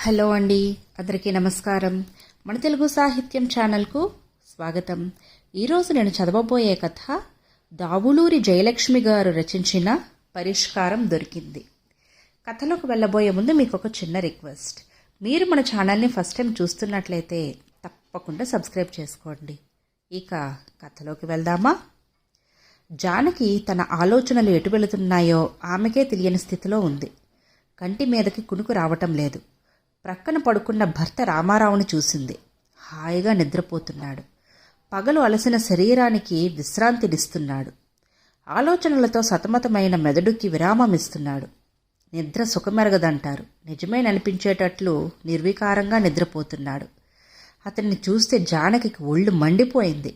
Hello అండి, అందరికీ నమస్కారం. మన తెలుగు సాహిత్యం ఛానల్కు స్వాగతం. ఈరోజు నేను చదవబోయే కథ దావులూరి జయలక్ష్మి గారు రచించిన పరిష్కారం దొరికింది. కథలోకి వెళ్ళబోయే ముందు మీకు ఒక చిన్న రిక్వెస్ట్. మీరు మన ఛానల్ని ఫస్ట్ టైం చూస్తున్నట్లయితే తప్పకుండా సబ్స్క్రైబ్ చేసుకోండి. ఇక కథలోకి వెళ్దామా? జానకి తన ఆలోచనలు ఎటు వెళుతున్నాయో ఆమెకే తెలియని స్థితిలో ఉంది. కంటి మీదకి కునుకు రావటం లేదు. ప్రక్కన పడుకున్న భర్త రామారావుని చూసింది. హాయిగా నిద్రపోతున్నాడు. పగలు అలసిన శరీరానికి విశ్రాంతినిస్తున్నాడు. ఆలోచనలతో సతమతమైన మెదడుకి విరామమిస్తున్నాడు. నిద్ర సుఖమెరగదంటారు. నిజమే ననిపించేటట్లు నిర్వికారంగా నిద్రపోతున్నాడు. అతన్ని చూస్తే జానకి ఒళ్ళు మండిపోయింది.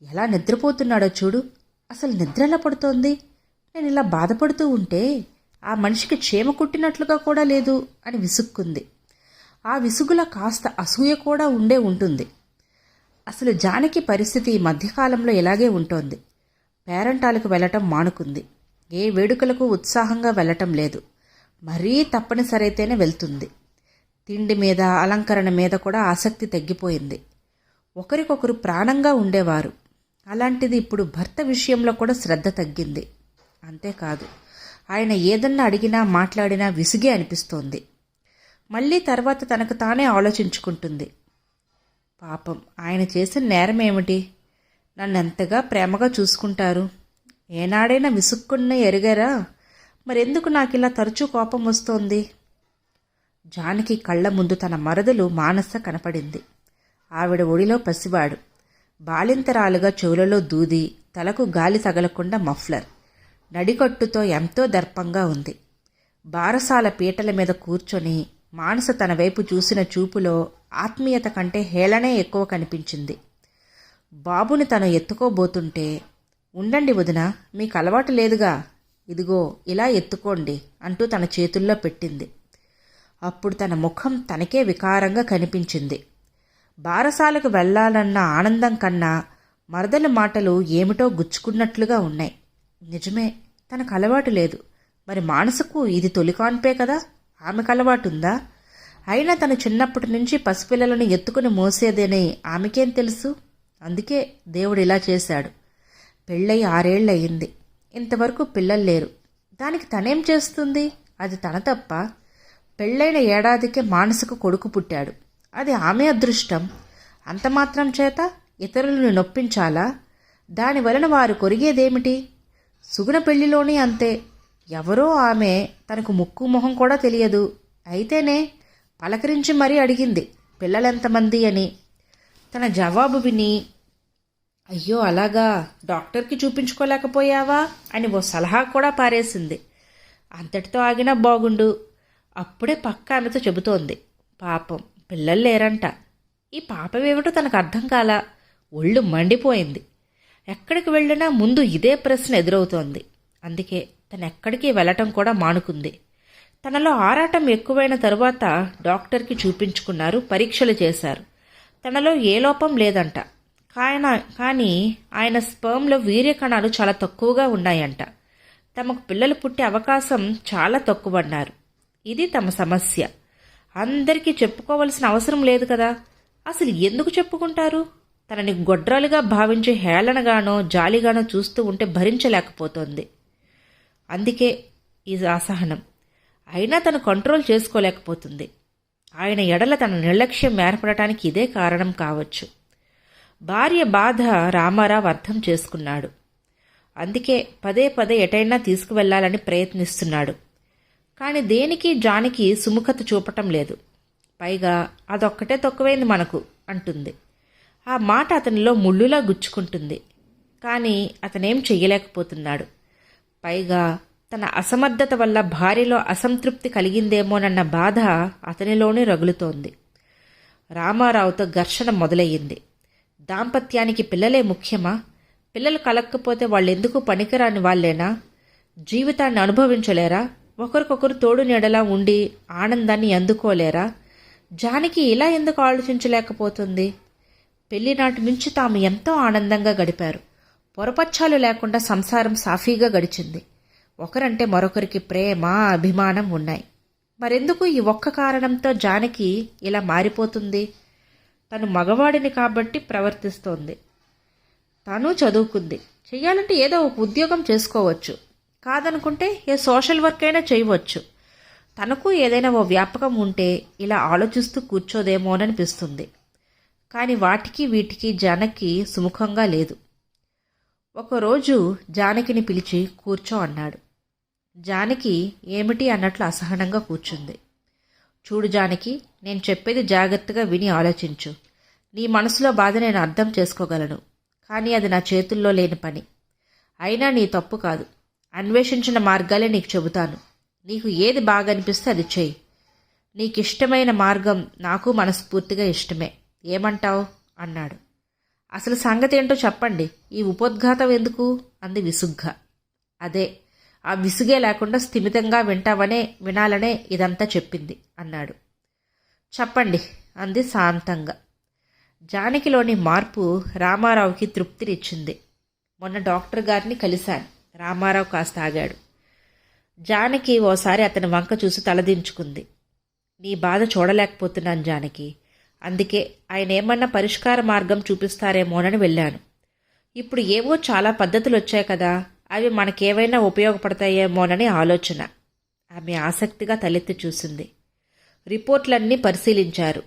ఎలా నిద్రపోతున్నాడో చూడు. అసలు నిద్ర ఎలా పడుతోంది? నేను ఇలా బాధపడుతూ ఉంటే ఆ మనిషికి క్షేమ కుట్టినట్లుగా కూడా లేదు అని విసుక్కుంది. ఆ విసుగులో కాస్త అసూయ కూడా ఉంటుంది. అసలు జానకి పరిస్థితి ఈ మధ్యకాలంలో ఇలాగే ఉంటోంది. పేరంటాలకు వెళ్ళటం మానుకుంది. ఏ వేడుకలకు ఉత్సాహంగా వెళ్ళటం లేదు. మరీ తప్పనిసరైతేనే వెళ్తుంది. తిండి మీద, అలంకరణ మీద కూడా ఆసక్తి తగ్గిపోయింది. ఒకరికొకరు ప్రాణంగా ఉండేవారు. అలాంటిది ఇప్పుడు భర్త విషయంలో కూడా శ్రద్ధ తగ్గింది. అంతేకాదు, ఆయన ఏదన్నా అడిగినా మాట్లాడినా విసిగే అనిపిస్తోంది. మళ్ళీ తర్వాత తనకు తానే ఆలోచించుకుంటుంది. పాపం, ఆయన చేసిన నేరం ఏమిటి? నన్నెంతగా ప్రేమగా చూసుకుంటారు. ఏనాడైనా విసుక్కున్న ఎరిగారా? మరెందుకు నాకు ఇలా తరచూ కోపం వస్తోంది? జానకి కళ్ళ ముందు తన మరదలు మానస కనపడింది. ఆవిడ ఒడిలో పసివాడు. బాలింతరాలుగా చెవులలో దూది, తలకు గాలి తగలకుండా మఫ్లర్, నడికట్టుతో ఎంతో దర్పంగా ఉంది. బారసాల పీటల మీద కూర్చొని మానస తన వైపు చూసిన చూపులో ఆత్మీయత కంటే హేళనే ఎక్కువ కనిపించింది. బాబుని తను ఎత్తుకోబోతుంటే, ఉండండి వదిన, మీకు అలవాటు లేదుగా, ఇదిగో ఇలా ఎత్తుకోండి అంటూ తన చేతుల్లో పెట్టింది. అప్పుడు తన ముఖం తనకే వికారంగా కనిపించింది. బారసాలకు వెళ్లాలన్న ఆనందం కన్నా మరదల మాటలు ఏమిటో గుచ్చుకున్నట్లుగా ఉన్నాయి. నిజమే, తనకు అలవాటు లేదు. మరి మానసకు ఇది తొలికాన్పే కదా, ఆమెకు అలవాటుందా? అయినా తను చిన్నప్పటి నుంచి పసిపిల్లలను ఎత్తుకుని మోసేదేని ఆమెకేం తెలుసు? అందుకే దేవుడు ఇలా చేశాడు. పెళ్ళై 6 ఏళ్లయింది. ఇంతవరకు పిల్లలు లేరు. దానికి తనేం చేస్తుంది? అది తన తప్ప? పెళ్ళైన ఏడాదికే మానసకు కొడుకు పుట్టాడు. అది ఆమె అదృష్టం. అంత మాత్రం చేత ఇతరులను నొప్పించాలా? దానివలన వారు కొరిగేదేమిటి? సుగుణ పెళ్లిలోనే అంతే. ఎవరో ఆమె, తనకు ముక్కు మొహం కూడా తెలియదు. అయితేనే పలకరించి మరీ అడిగింది పిల్లలెంతమంది అని. తన జవాబు విని, అయ్యో అలాగా, డాక్టర్కి చూపించుకోలేకపోయావా అని ఓ సలహా కూడా పారేసింది. అంతటితో ఆగినా బాగుండు. అప్పుడే పక్క ఆమెతో చెబుతోంది, పాపం పిల్లలు లేరంట. ఈ పాపమేమిటో తనకు అర్థం కాలా. ఒళ్ళు మండిపోయింది. ఎక్కడికి వెళ్ళినా ముందు ఇదే ప్రశ్న ఎదురవుతోంది. అందుకే తనెక్కడికి వెళ్ళటం కూడా మానుకుంది. తనలో ఆరాటం ఎక్కువైన తరువాత డాక్టర్కి చూపించుకున్నారు. పరీక్షలు చేశారు. తనలో ఏ లోపం లేదంట. కానీ ఆయన స్పర్మ్లో వీర్య కణాలు చాలా తక్కువగా ఉన్నాయంట. తమకు పిల్లలు పుట్టే అవకాశం చాలా తక్కువన్నారు. ఇది తమ సమస్య. అందరికీ చెప్పుకోవలసిన అవసరం లేదు కదా. అసలు ఎందుకు చెప్పుకుంటారు? తనని గొడ్రాలుగా భావించి హేళనగానో జాలిగానో చూస్తూ ఉంటే భరించలేకపోతోంది. అందుకే ఈ అసహనం. అయినా తను కంట్రోల్ చేసుకోలేకపోతుంది. ఆయన ఎడల తన నిర్లక్ష్యం ఏర్పడటానికి ఇదే కారణం కావచ్చు. భార్య బాధ రామారావు అర్థం చేసుకున్నాడు. అందుకే పదే పదే ఎటైనా తీసుకువెళ్లాలని ప్రయత్నిస్తున్నాడు. కానీ దేనికి జానకి సుముఖత చూపటం లేదు. పైగా అదొక్కటే తక్కువైంది మనకు అంటుంది. ఆ మాట అతనిలో ముళ్ళులా గుచ్చుకుంటుంది. కానీ అతనేం చెయ్యలేకపోతున్నాడు. పైగా తన అసమర్థత వల్ల భార్యలో అసంతృప్తి కలిగిందేమోనన్న బాధ అతనిలోనే రగులుతోంది. రామారావుతో ఘర్షణ మొదలయ్యింది. దాంపత్యానికి పిల్లలే ముఖ్యమా? పిల్లలు కలక్కపోతే వాళ్ళెందుకు పనికిరాని వాళ్ళేనా? జీవితాన్ని అనుభవించలేరా? ఒకరికొకరు తోడు నీడలా ఉండి ఆనందాన్ని అందుకోలేరా? జానకి ఇలా ఎందుకు ఆలోచించలేకపోతుంది? పెళ్లినాటి నుంచి తాము ఎంతో ఆనందంగా గడిపారు. పొరపచ్చాలు లేకుండా సంసారం సాఫీగా గడిచింది. ఒకరంటే మరొకరికి ప్రేమ, అభిమానం ఉన్నాయి. మరెందుకు ఈ ఒక్క కారణంతో జానకి ఇలా మారిపోతుంది? తను మగవాడిని కాబట్టి ప్రవర్తిస్తోంది. తను చదువుకుంది, చెయ్యాలంటే ఏదో ఒక ఉద్యోగం చేసుకోవచ్చు, కాదనుకుంటే ఏ సోషల్ వర్క్ అయినా చేయవచ్చు. తనకు ఏదైనా ఓ వ్యాపకం ఉంటే ఇలా ఆలోచిస్తూ కూర్చోదేమోననిపిస్తుంది. కానీ వాటికి వీటికి జానకి సుముఖంగా లేదు. ఒకరోజు జానకిని పిలిచి కూర్చో అన్నాడు. జానకి ఏమిటి అన్నట్లు అసహనంగా కూర్చుంది. చూడు జానకి, నేను చెప్పేది జాగ్రత్తగా విని ఆలోచించు. నీ మనసులో బాధ నేను అర్థం చేసుకోగలను, కానీ అది నా చేతుల్లో లేని పని. అయినా నీ తప్పు కాదు. అన్వేషించిన మార్గాలే నీకు చెబుతాను. నీకు ఏది బాగా అనిపిస్తే అది చెయ్యి. నీకిష్టమైన మార్గం నాకు మనస్ఫూర్తిగా ఇష్టమే. ఏమంటావు అన్నాడు. అసలు సంగతి ఏంటో చెప్పండి, ఈ ఉపోద్ఘాతం ఎందుకు అంది విసుగ్గా. అదే, ఆ విసుగే లేకుండా స్థిమితంగా వినాలనే ఇదంతా చెప్పింది అన్నాడు. చెప్పండి అంది శాంతంగా. జానకిలోని మార్పు రామారావుకి తృప్తినిచ్చింది. మొన్న డాక్టర్ గారిని కలిశాను. రామారావు కాస్త ఆగాడు. జానకి ఓసారి అతని వంక చూసి తలదించుకుంది. నీ బాధ చూడలేకపోతున్నాను జానకి, అందుకే ఆయన ఏమన్నా పరిష్కార మార్గం చూపిస్తారేమోనని వెళ్ళాను. ఇప్పుడు ఏవో చాలా పద్ధతులు వచ్చాయి కదా, అవి మనకేవైనా ఉపయోగపడతాయేమోనని ఆలోచన. ఆమె ఆసక్తిగా తలెత్తి చూసింది. రిపోర్ట్లన్నీ పరిశీలించారు.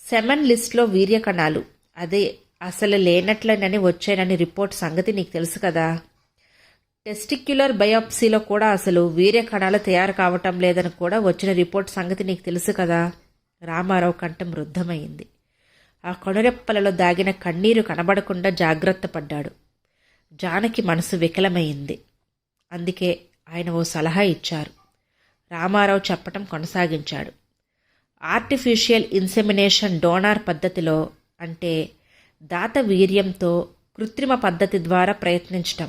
సెమన్ లిస్ట్లో వీర్యకణాలు అదే అసలు లేనట్లనని వచ్చానని రిపోర్ట్ సంగతి నీకు తెలుసు కదా. టెస్టిక్యులర్ బయాప్సీలో కూడా అసలు వీర్యకణాలు తయారు కావటం లేదని కూడా వచ్చిన రిపోర్ట్ సంగతి నీకు తెలుసు కదా. రామారావు కంఠం రుద్ధమైంది. ఆ కనురెప్పలలో దాగిన కన్నీరు కనబడకుండా జాగ్రత్త పడ్డాడు. జానకి మనసు వికలమైంది. అందుకే ఆయన ఓ సలహా ఇచ్చారు. రామారావు చెప్పటం కొనసాగించాడు. ఆర్టిఫిషియల్ ఇన్సెమినేషన్ డోనార్ పద్ధతిలో, అంటే దాత వీర్యంతో కృత్రిమ పద్ధతి ద్వారా ప్రయత్నించటం.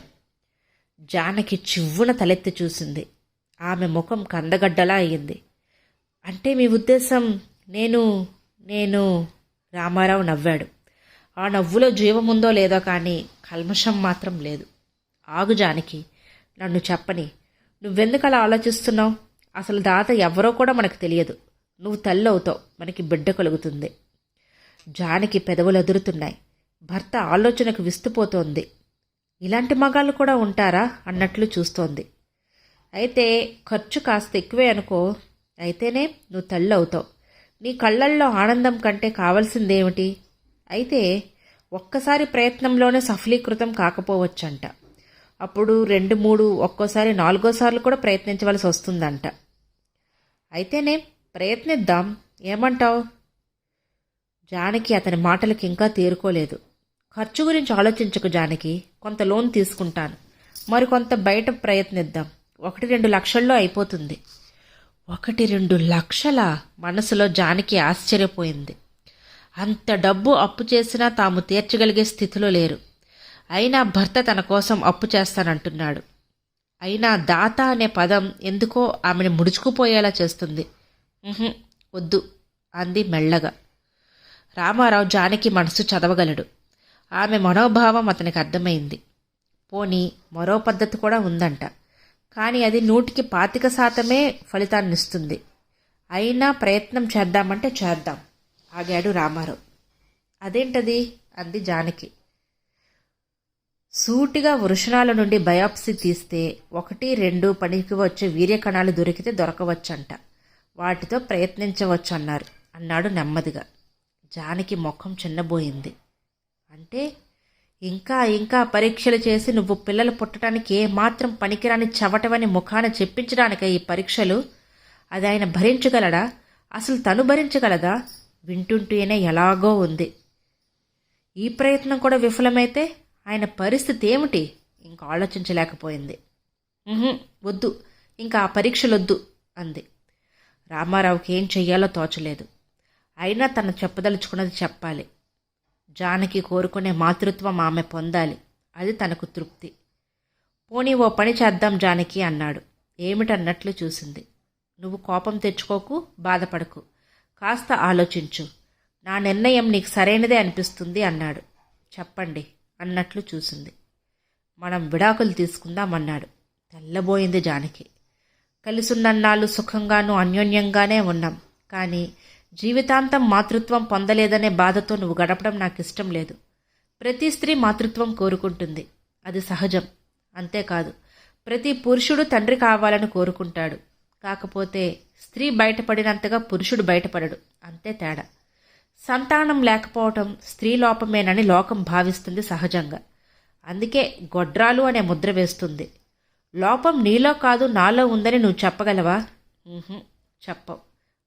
జానకి చివ్వున తలెత్తి చూసింది. ఆమె ముఖం కందగడ్డలా అయ్యింది. అంటే మీ ఉద్దేశం నేను రామారావు నవ్వాడు. ఆ నవ్వులో జీవముందో లేదో కానీ కల్మషం మాత్రం లేదు. ఆగు జానకి, నన్ను చెప్పని. నువ్వెందుకు అలా ఆలోచిస్తున్నావు? అసలు దాత ఎవరో కూడా మనకు తెలియదు. నువ్వు తల్లి అవుతావు, మనకి బిడ్డ కలుగుతుంది. జానకి పెదవులు ఎదురుతున్నాయి. భర్త ఆలోచనకు విస్తుపోతోంది. ఇలాంటి మగాళ్ళు కూడా ఉంటారా అన్నట్లు చూస్తోంది. అయితే ఖర్చు కాస్త ఎక్కువే అనుకో. అయితేనే నువ్వు తల్లి అవుతావు. నీ కళ్ళల్లో ఆనందం కంటే కావలసిందేమిటి? అయితే ఒక్కసారి ప్రయత్నంలోనే సఫలీకృతం కాకపోవచ్చంట. అప్పుడు 2, 3, ఒక్కోసారి 4 సార్లు కూడా ప్రయత్నించవలసి వస్తుందంట. అయితేనే ప్రయత్నిద్దాం, ఏమంటావు? జానకి అతని మాటలకి ఇంకా తేరుకోలేదు. ఖర్చు గురించి ఆలోచించకు జానకి, కొంత లోన్ తీసుకుంటాను, మరికొంత బయట ప్రయత్నిద్దాం. 1-2 లక్షల్లో అయిపోతుంది. 1-2 లక్షల? మనసులో జానకి ఆశ్చర్యపోయింది. అంత డబ్బు అప్పు చేసినా తాము తీర్చగలిగే స్థితిలో లేరు. అయినా భర్త తన కోసం అప్పు చేస్తానంటున్నాడు. అయినా దాత అనే పదం ఎందుకో ఆమెను ముడుచుకుపోయేలా చేస్తుంది. వద్దు అంది మెల్లగా. రామారావు జానకి మనసు చదవగలడు. ఆమె మనోభావం అతనికి అర్థమైంది. పోనీ మరో పద్ధతి కూడా ఉందంట, కానీ అది 100% ఫలితాన్నిస్తుంది. అయినా ప్రయత్నం చేద్దామంటే చేద్దాం ఆగాడు రామారావు. అదేంటది అంది జానకి. సూటిగా వృషణాల నుండి బయాప్సీ తీస్తే 1-2 పనికి వచ్చే వీర్యకణాలు దొరికితే దొరకవచ్చంట. వాటితో ప్రయత్నించవచ్చన్నారు అన్నాడు నెమ్మదిగా. జానకి ముఖం చిన్నబోయింది. అంటే ఇంకా పరీక్షలు చేసి నువ్వు పిల్లలు పుట్టడానికి ఏమాత్రం పనికిరాని చవటవని ముఖాన చెప్పించడానికే ఈ పరీక్షలు? అది ఆయన భరించగలడా? అసలు తను భరించగలదా? వింటుంటేనే ఎలాగో ఉంది. ఈ ప్రయత్నం కూడా విఫలమైతే ఆయన పరిస్థితి ఏమిటి? ఇంకా ఆలోచించలేకపోయింది. వద్దు, ఇంకా ఆ పరీక్షలొద్దు అంది. రామారావుకి ఏం చెయ్యాలో తోచలేదు. అయినా తను చెప్పదలుచుకున్నది చెప్పాలి. జానకి కోరుకునే మాతృత్వం ఆమె పొందాలి. అది తనకు తృప్తి. పోనీ ఓ పని చేద్దాం జానకి అన్నాడు. ఏమిటన్నట్లు చూసింది. నువ్వు కోపం తెచ్చుకోకు, బాధపడకు, కాస్త ఆలోచించు. నా నిర్ణయం నీకు సరైనదే అనిపిస్తుంది అన్నాడు. చెప్పండి అన్నట్లు చూసింది. మనం విడాకులు తీసుకుందామన్నాడు. తెల్లబోయింది జానకి. కలిసున్నన్నాళ్ళు సుఖంగానూ అన్యోన్యంగానే ఉన్నాం. కానీ జీవితాంతం మాతృత్వం పొందలేదనే బాధతో నువ్వు గడపడం నాకు ఇష్టం లేదు. ప్రతి స్త్రీ మాతృత్వం కోరుకుంటుంది, అది సహజం. అంతేకాదు, ప్రతి పురుషుడు తండ్రి కావాలని కోరుకుంటాడు. కాకపోతే స్త్రీ బయటపడినంతగా పురుషుడు బయటపడడు, అంతే తేడా. సంతానం లేకపోవటం స్త్రీ లోపమేనని లోకం భావిస్తుంది సహజంగా. అందుకే గొడ్రాలు అనే ముద్ర వేస్తుంది. లోపం నీలో కాదు నాలో ఉందని నువ్వు చెప్పగలవా? చెప్పవు.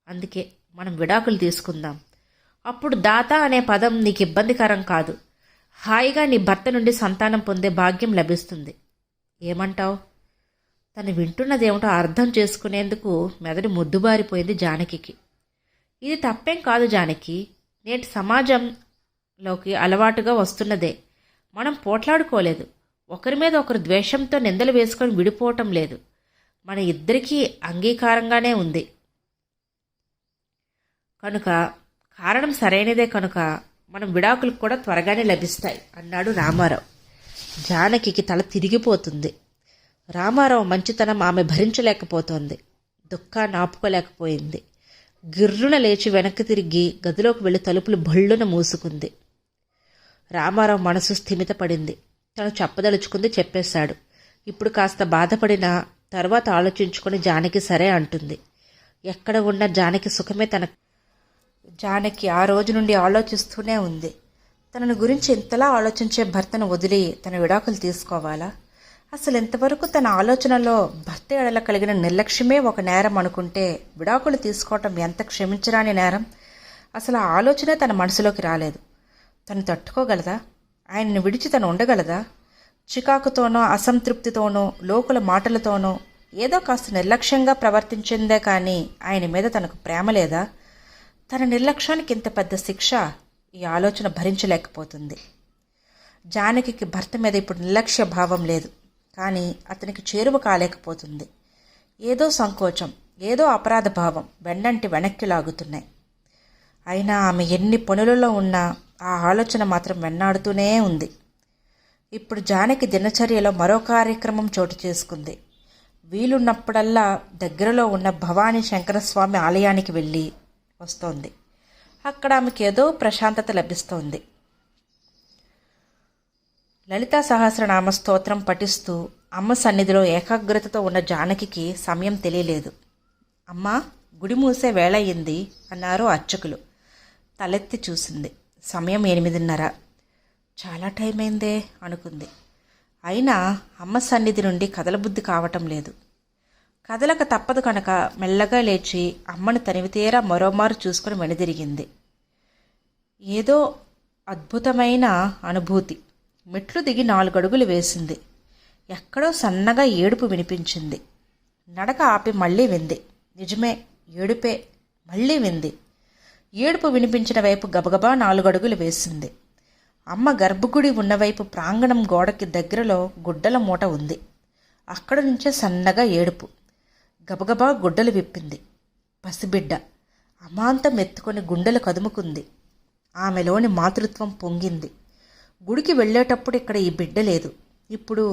అందుకే మనం విడాకులు తీసుకుందాం. అప్పుడు దాత అనే పదం నీకు ఇబ్బందికరం కాదు. హాయిగా నీ భర్త నుండి సంతానం పొందే భాగ్యం లభిస్తుంది. ఏమంటావు? తను వింటున్నదేమిటో అర్థం చేసుకునేందుకు మెదడు ముద్దుబారిపోయింది జానకికి. ఇది తప్పేం కాదు జానకి, నేటి సమాజంలోకి అలవాటుగా వస్తున్నదే. మనం పోట్లాడుకోలేదు, ఒకరి మీద ఒకరు ద్వేషంతో నిందలు వేసుకొని విడిపోవటం లేదు. మన ఇద్దరికీ అంగీకారంగానే ఉంది కనుక, కారణం సరైనదే కనుక మనం విడాకులు కూడా త్వరగానే లభిస్తాయి అన్నాడు రామారావు. జానకికి తల తిరిగిపోతుంది. రామారావు మంచితనం ఆమె భరించలేకపోతోంది. దుఃఖాన్ని ఆపుకోలేకపోయింది. గిర్రున లేచి వెనక్కి తిరిగి గదిలోకి వెళ్ళి తలుపులు భళ్ళున మూసుకుంది. రామారావు మనసు స్థిమితపడింది. తను చెప్పదలుచుకుంది చెప్పేశాడు. ఇప్పుడు కాస్త బాధపడిన తర్వాత ఆలోచించుకొని జానకి సరే అంటుంది. ఎక్కడ ఉన్న జానకి సుఖమే జానకి ఆ రోజు నుండి ఆలోచిస్తూనే ఉంది. తనను గురించి ఇంతలా ఆలోచించే భర్తను వదిలి తన విడాకులు తీసుకోవాలా? అసలు ఇంతవరకు తన ఆలోచనలో భర్త ఎడల కలిగిన నిర్లక్ష్యమే ఒక నేరం అనుకుంటే, విడాకులు తీసుకోవటం ఎంత క్షమించరాని నేరం. అసలు ఆ ఆలోచనే తన మనసులోకి రాలేదు. తను తట్టుకోగలదా? ఆయనను విడిచి తను ఉండగలదా? చికాకుతోనో అసంతృప్తితోనో లోకుల మాటలతోనో ఏదో కాస్త నిర్లక్ష్యంగా ప్రవర్తించిందే కానీ ఆయన మీద తనకు ప్రేమ లేదా? తన నిర్లక్ష్యానికి ఇంత పెద్ద శిక్ష ఈ ఆలోచన భరించలేకపోతుంది. జానకికి భర్త మీద ఇప్పుడు నిర్లక్ష్య భావం లేదు, కానీ అతనికి చేరువ కాలేకపోతుంది. ఏదో సంకోచం, ఏదో అపరాధ భావం వెన్నంటి లాగుతున్నాయి. అయినా ఆమె ఎన్ని పనులలో ఉన్నా ఆ ఆలోచన మాత్రం వెన్నాడుతూనే ఉంది. ఇప్పుడు జానకి దినచర్యలో మరో కార్యక్రమం చోటు చేసుకుంది. వీలున్నప్పుడల్లా దగ్గరలో ఉన్న భవానీ శంకరస్వామి ఆలయానికి వెళ్ళి వస్తోంది. అక్కడ ఆమెకి ఏదో ప్రశాంతత లభిస్తోంది. లలితా సహస్రనామ స్తోత్రం పఠిస్తూ అమ్మ సన్నిధిలో ఏకాగ్రతతో ఉన్న జానకికి సమయం తెలియలేదు. అమ్మా, గుడి మూసే వేళయింది అన్నారు అర్చకులు. తలెత్తి చూసింది. సమయం 8:30. చాలా టైం అయిందే అనుకుంది. అయినా అమ్మ సన్నిధి నుండి కదలబుద్ధి కావటం లేదు. కదలక తప్పదు కనుక మెల్లగా లేచి అమ్మను తనివితీరా మరోమారు చూసుకుని వెనుదిరిగింది. ఏదో అద్భుతమైన అనుభూతి. మెట్లు దిగి 4 అడుగులు వేసింది. ఎక్కడో సన్నగా ఏడుపు వినిపించింది. నడక ఆపి మళ్ళీ వింది. నిజమే, ఏడుపే. మళ్ళీ వింది. ఏడుపు వినిపించిన వైపు గబగబా 4 అడుగులు వేసింది. అమ్మ గర్భగుడి ఉన్నవైపు ప్రాంగణం గోడకి దగ్గరలో గుడ్డల మూట ఉంది. అక్కడ నుంచే సన్నగా ఏడుపు. గబగబా గుడ్డలు విప్పింది. పసిబిడ్డ అమాంతం ఎత్తుకొని గుండెలు కదుముకుంది. ఆమెలోని మాతృత్వం పొంగింది. గుడికి వెళ్ళేటప్పుడు ఇక్కడ ఈ బిడ్డ లేదు. ఇప్పుడు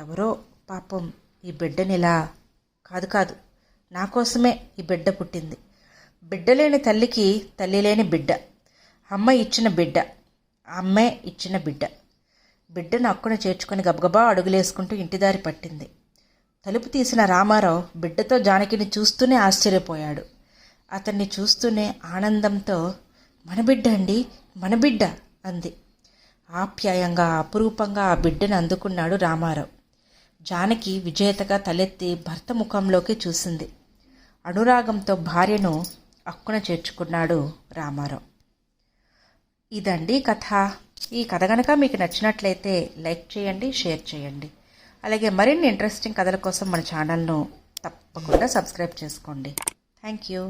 ఎవరో పాపం ఈ బిడ్డనిలా కాదు, నా కోసమే ఈ బిడ్డ పుట్టింది. బిడ్డలేని తల్లికి తల్లి లేని బిడ్డ. అమ్మ ఇచ్చిన బిడ్డ, అమ్మే ఇచ్చిన బిడ్డ. బిడ్డను అక్కున చేర్చుకొని గబగబా అడుగులేసుకుంటూ ఇంటిదారి పట్టింది. తలుపు తీసిన రామారావు బిడ్డతో జానకిని చూస్తూనే ఆశ్చర్యపోయాడు. అతన్ని చూస్తూనే ఆనందంతో, మన బిడ్డ అండి, మన బిడ్డ అంది. ఆప్యాయంగా అపురూపంగా ఆ బిడ్డను అందుకున్నాడు రామారావు. జానకి విజేతగా తలెత్తి భర్త ముఖంలోకి చూసింది. అనురాగంతో భార్యను అక్కున చేర్చుకున్నాడు రామారావు. ఇదండి కథ. ఈ కథ కనుక మీకు నచ్చినట్లయితే లైక్ చేయండి, షేర్ చేయండి. అలాగే మరిన్ని ఇంట్రెస్టింగ్ కథల కోసం మన ఛానల్ను తప్పకుండా సబ్స్క్రైబ్ చేసుకోండి. Thank you.